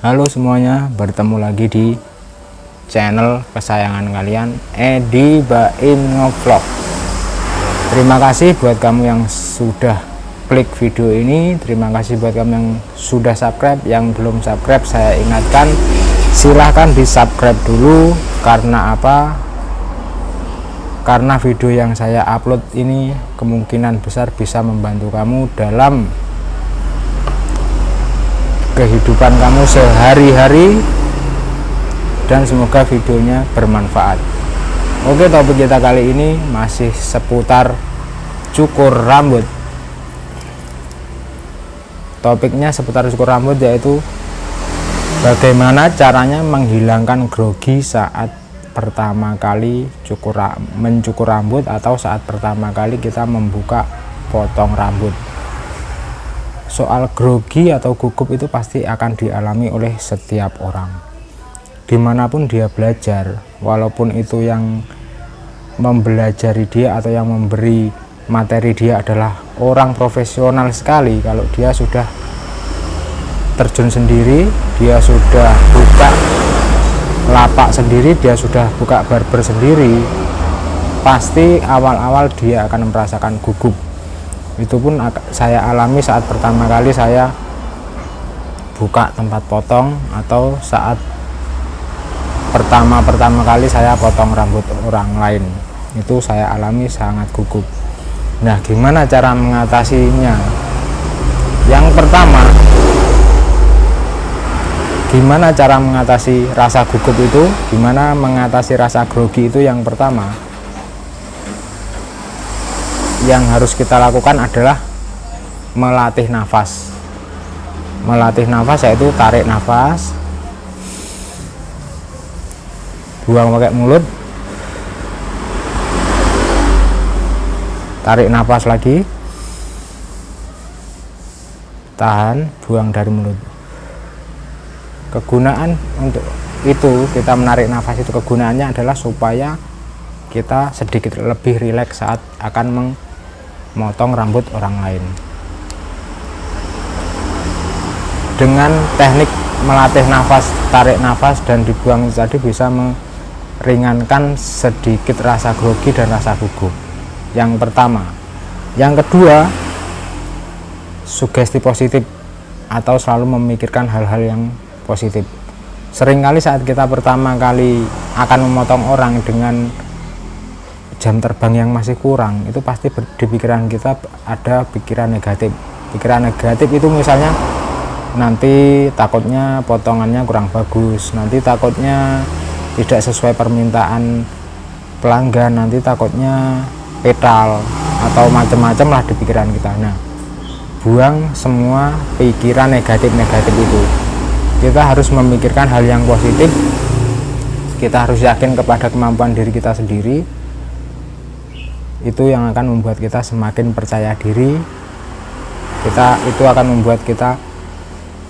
Halo semuanya, bertemu lagi di channel kesayangan kalian, Edi Baim Ngevlog. Terima kasih buat kamu yang sudah klik video ini. Terima kasih buat kamu yang sudah subscribe. Yang belum subscribe, saya ingatkan silahkan di subscribe dulu. Karena apa? Karena video yang saya upload ini kemungkinan besar bisa membantu kamu dalam kehidupan kamu sehari-hari, dan semoga videonya bermanfaat. Oke, topik kita kali ini masih seputar cukur rambut. Topiknya seputar cukur rambut, yaitu bagaimana caranya menghilangkan grogi saat pertama kali mencukur rambut, atau saat pertama kali kita membuka potong rambut. Soal grogi atau gugup itu pasti akan dialami oleh setiap orang dimanapun dia belajar, walaupun itu yang membelajari dia atau yang memberi materi dia adalah orang profesional sekali. Kalau dia sudah terjun sendiri, dia sudah buka lapak sendiri, dia sudah buka barber sendiri, pasti awal-awal dia akan merasakan gugup. Itu pun saya alami saat pertama kali saya buka tempat potong, atau saat pertama kali saya potong rambut orang lain. Itu saya alami sangat gugup. Nah, gimana cara mengatasinya? Yang pertama, gimana cara mengatasi rasa gugup itu? Gimana mengatasi rasa grogi itu? Yang pertama yang harus kita lakukan adalah melatih nafas. Melatih nafas yaitu tarik nafas, buang pakai mulut, tarik nafas lagi, tahan, buang dari mulut. Kegunaan untuk itu, kita menarik nafas itu kegunaannya adalah supaya kita sedikit lebih rileks saat akan memotong rambut orang lain. Dengan teknik melatih nafas, tarik nafas dan dibuang tadi bisa meringankan sedikit rasa grogi dan rasa gugup. Yang pertama. Yang kedua, sugesti positif atau selalu memikirkan hal-hal yang positif. Seringkali saat kita pertama kali akan memotong orang dengan jam terbang yang masih kurang, itu pasti di pikiran kita ada pikiran negatif. Pikiran negatif itu misalnya nanti takutnya potongannya kurang bagus, nanti takutnya tidak sesuai permintaan pelanggan, nanti takutnya petal, atau macam-macam lah di pikiran kita. Nah, buang semua pikiran negatif-negatif itu. Kita harus memikirkan hal yang positif. Kita harus yakin kepada kemampuan diri kita sendiri. Itu yang akan membuat kita semakin percaya diri. Itu akan membuat kita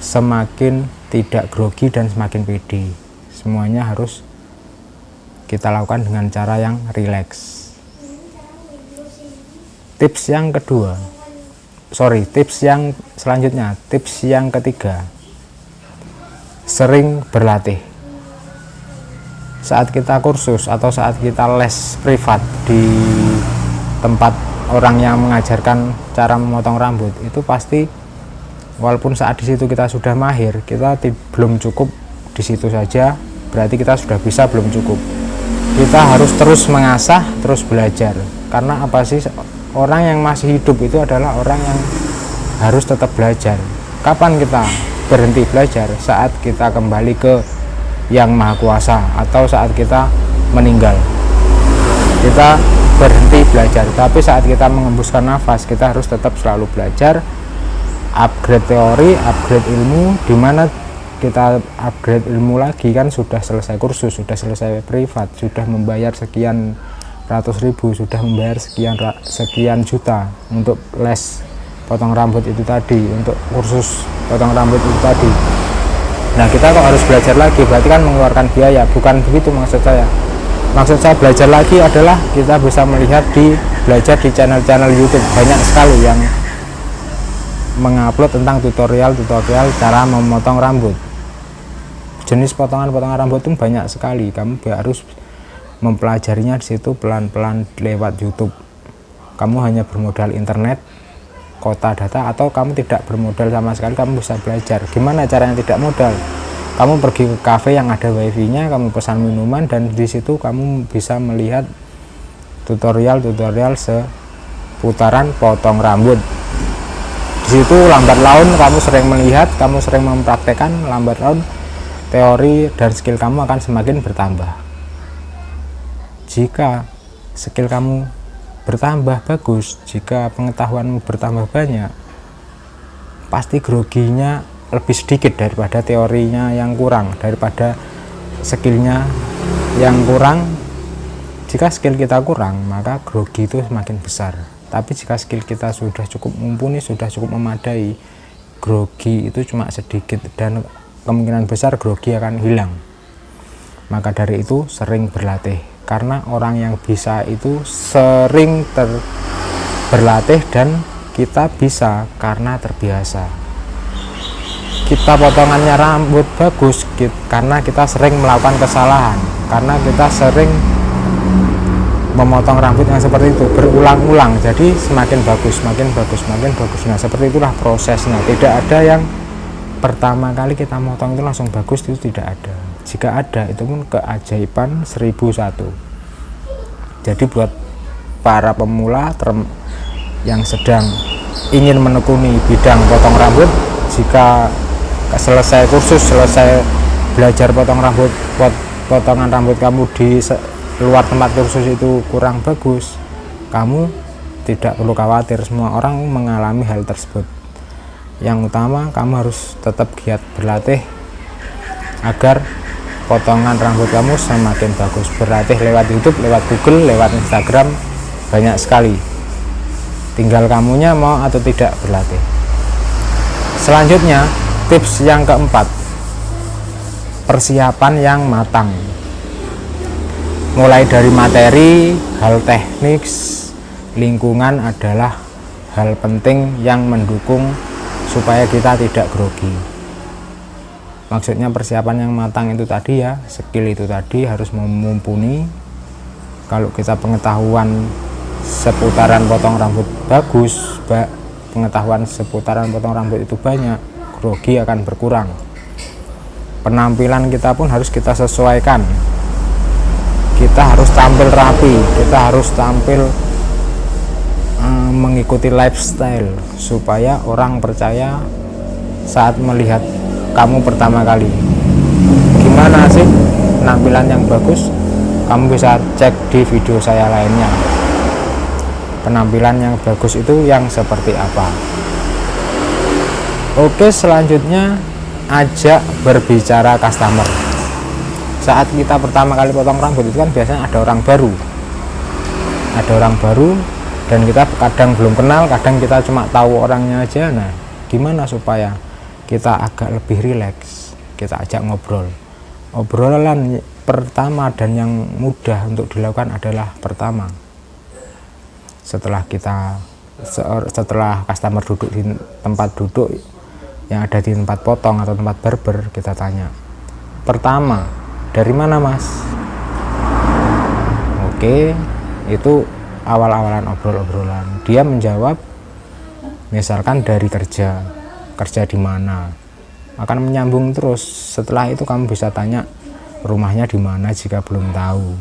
semakin tidak grogi dan semakin pede. Semuanya harus kita lakukan dengan cara yang rileks. Tips yang selanjutnya, tips yang ketiga, sering berlatih. Saat kita kursus atau saat kita les privat di tempat orang yang mengajarkan cara memotong rambut, itu pasti walaupun saat di situ kita sudah mahir, kita belum cukup di situ saja, berarti kita sudah bisa belum cukup. Kita harus terus mengasah, terus belajar. Karena apa sih, orang yang masih hidup itu adalah orang yang harus tetap belajar. Kapan kita berhenti belajar? Saat kita kembali ke Yang Maha Kuasa, atau saat kita meninggal, kita berhenti belajar. Tapi saat kita mengembuskan nafas, kita harus tetap selalu belajar, upgrade teori, upgrade ilmu. Dimana kita upgrade ilmu lagi, kan sudah selesai kursus, sudah selesai privat, sudah membayar sekian ratus ribu, sudah membayar sekian juta untuk les potong rambut itu tadi, untuk kursus potong rambut itu tadi. Nah, kita kok harus belajar lagi, berarti kan mengeluarkan biaya. Bukan begitu maksud saya. Maksud saya belajar lagi adalah kita bisa belajar di channel-channel YouTube. Banyak sekali yang mengupload tentang tutorial cara memotong rambut. jenis potongan-potongan rambut itu banyak sekali. Kamu harus mempelajarinya di situ pelan-pelan lewat YouTube. Kamu hanya bermodal internet, kota data, atau kamu tidak bermodal sama sekali, kamu bisa belajar. Gimana caranya tidak modal? Kamu pergi ke cafe yang ada wifi-nya, kamu pesan minuman, dan di situ kamu bisa melihat tutorial seputaran potong rambut. Di situ lambat laun kamu sering melihat, kamu sering mempraktekkan, lambat laun teori dan skill kamu akan semakin bertambah. Jika skill kamu bertambah bagus, jika pengetahuanmu bertambah banyak, pasti groginya lebih sedikit daripada teorinya yang kurang, daripada skillnya yang kurang. Jika skill kita kurang, maka grogi itu semakin besar. Tapi jika skill kita sudah cukup mumpuni, sudah cukup memadai, grogi itu cuma sedikit dan kemungkinan besar grogi akan hilang. Maka dari itu sering berlatih, karena orang yang bisa itu sering berlatih, dan kita bisa karena terbiasa. Kita potongannya rambut bagus karena kita sering melakukan kesalahan, karena kita sering memotong rambut yang seperti itu berulang-ulang, jadi semakin bagus, semakin bagus, semakin bagus. Nah, seperti itulah prosesnya. Tidak ada yang pertama kali kita motong itu langsung bagus, itu tidak ada. Jika ada, itu pun keajaiban 1001. Jadi buat para pemula yang sedang ingin menekuni bidang potong rambut, jika selesai kursus, selesai belajar potong rambut, potongan rambut kamu di luar tempat kursus itu kurang bagus, kamu tidak perlu khawatir. Semua orang mengalami hal tersebut. Yang utama, kamu harus tetap giat berlatih agar potongan rambut kamu semakin bagus. Berlatih lewat YouTube, lewat Google, lewat Instagram, banyak sekali. Tinggal kamunya mau atau tidak berlatih. Selanjutnya, tips yang keempat, persiapan yang matang. Mulai dari materi, hal teknis, lingkungan adalah hal penting yang mendukung supaya kita tidak grogi. Maksudnya persiapan yang matang itu tadi ya, skill itu tadi harus mumpuni. Kalau kita pengetahuan seputaran potong rambut bagus, pengetahuan seputaran potong rambut itu banyak, grogi akan berkurang. Penampilan kita pun harus kita sesuaikan. Kita harus tampil rapi, kita harus tampil mengikuti lifestyle supaya orang percaya saat melihat kamu pertama kali. Gimana sih penampilan yang bagus? Kamu bisa cek di video saya lainnya. Penampilan yang bagus itu yang seperti apa? Oke, selanjutnya ajak berbicara customer. Saat kita pertama kali potong rambut itu kan biasanya ada orang baru, dan kita kadang belum kenal, kadang kita cuma tahu orangnya aja. Nah, gimana supaya kita agak lebih rileks? Kita ajak ngobrol. Obrolan pertama dan yang mudah untuk dilakukan adalah pertama, setelah customer duduk di tempat duduk yang ada di tempat potong atau tempat barber, kita tanya, pertama, dari mana mas? Oke, itu awal-awalan obrolan. Dia menjawab, misalkan dari kerja di mana, akan menyambung terus. Setelah itu kamu bisa tanya rumahnya di mana jika belum tahu.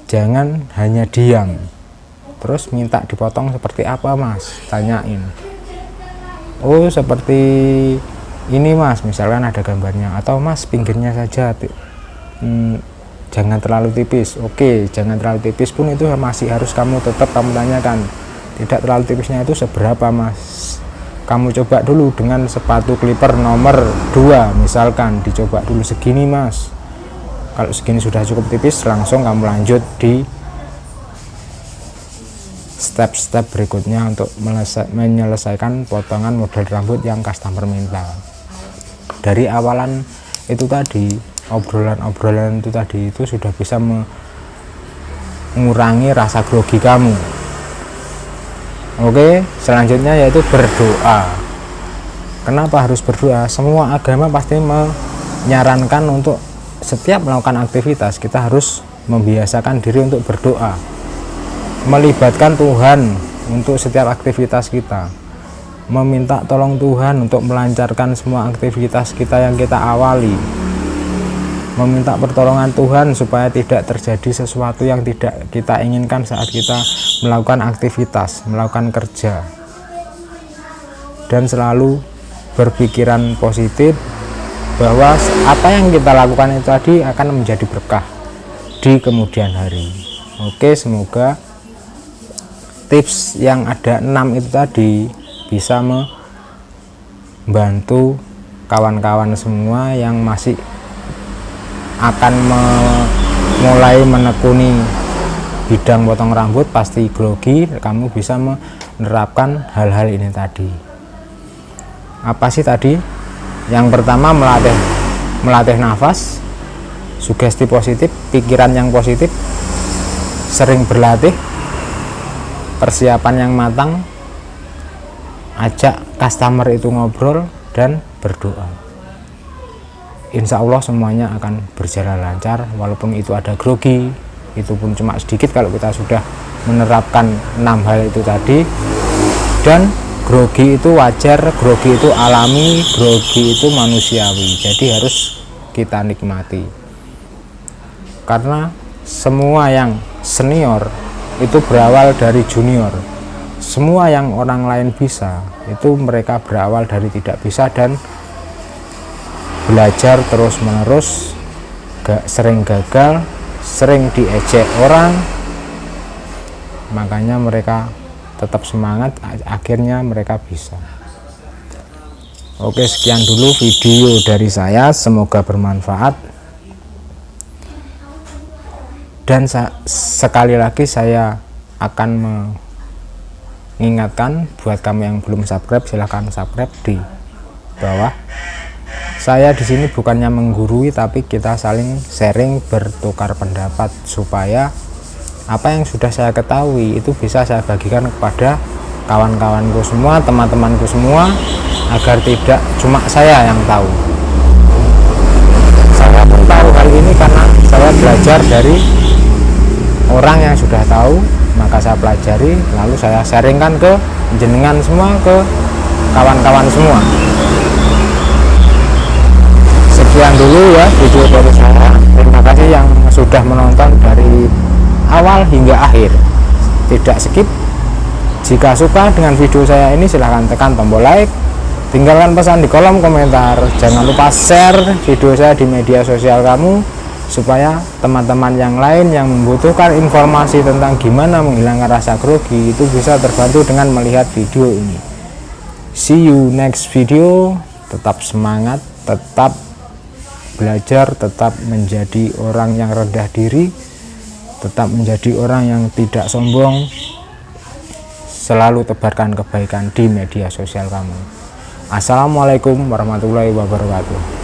Jangan hanya diam terus minta dipotong seperti apa mas, tanyain. Oh seperti ini mas, misalkan ada gambarnya, atau mas pinggirnya saja, jangan terlalu tipis. Oke, jangan terlalu tipis pun itu masih harus kamu tanyakan, tidak terlalu tipisnya itu seberapa mas. Kamu coba dulu dengan sepatu clipper nomor 2 misalkan, dicoba dulu segini mas. Kalau segini sudah cukup tipis, langsung kamu lanjut di step-step berikutnya untuk menyelesaikan potongan model rambut yang customer minta. Dari awalan itu tadi, obrolan itu tadi itu sudah bisa mengurangi rasa grogi kamu. Oke, selanjutnya yaitu berdoa. Kenapa harus berdoa? Semua agama pasti menyarankan untuk setiap melakukan aktivitas kita harus membiasakan diri untuk berdoa, melibatkan Tuhan untuk setiap aktivitas kita, meminta tolong Tuhan untuk melancarkan semua aktivitas kita yang kita awali, meminta pertolongan Tuhan supaya tidak terjadi sesuatu yang tidak kita inginkan saat kita melakukan aktivitas, melakukan kerja, dan selalu berpikiran positif bahwa apa yang kita lakukan itu tadi akan menjadi berkah di kemudian hari. Oke, semoga tips yang ada 6 itu tadi bisa membantu kawan-kawan semua yang masih akan mulai menekuni bidang potong rambut, pasti grogi. Kamu bisa menerapkan hal-hal ini tadi. Apa sih tadi? Yang pertama, melatih nafas, sugesti positif, pikiran yang positif, sering berlatih, persiapan yang matang, ajak customer itu ngobrol, dan berdoa. Insya Allah semuanya akan berjalan lancar, walaupun itu ada grogi, itu pun cuma sedikit kalau kita sudah menerapkan 6 hal itu tadi. Dan grogi itu wajar, grogi itu alami, grogi itu manusiawi, jadi harus kita nikmati. Karena semua yang senior itu berawal dari junior, semua yang orang lain bisa itu mereka berawal dari tidak bisa dan belajar terus menerus, sering gagal, sering diejek orang, makanya mereka tetap semangat, akhirnya mereka bisa. Oke, sekian dulu video dari saya, semoga bermanfaat. Dan sekali lagi saya akan mengingatkan buat kamu yang belum subscribe, silahkan subscribe di bawah. Saya di sini bukannya menggurui, tapi kita saling sharing, bertukar pendapat supaya apa yang sudah saya ketahui itu bisa saya bagikan kepada kawan-kawanku semua, teman-temanku semua, agar tidak cuma saya yang tahu. Saya pun tahu hal ini karena saya belajar dari orang yang sudah tahu, maka saya pelajari, lalu saya sharingkan ke jenengan semua, ke kawan-kawan semua. Sekian dulu ya video dari saya. Terima kasih yang sudah menonton dari awal hingga akhir, tidak skip. Jika suka dengan video saya ini, silahkan tekan tombol like, tinggalkan pesan di kolom komentar, jangan lupa share video saya di media sosial kamu supaya teman-teman yang lain yang membutuhkan informasi tentang gimana menghilangkan rasa grogi itu bisa terbantu dengan melihat video ini. See you next video. Tetap semangat, tetap belajar, tetap menjadi orang yang rendah diri, tetap menjadi orang yang tidak sombong, selalu tebarkan kebaikan di media sosial kamu. Assalamualaikum warahmatullahi wabarakatuh.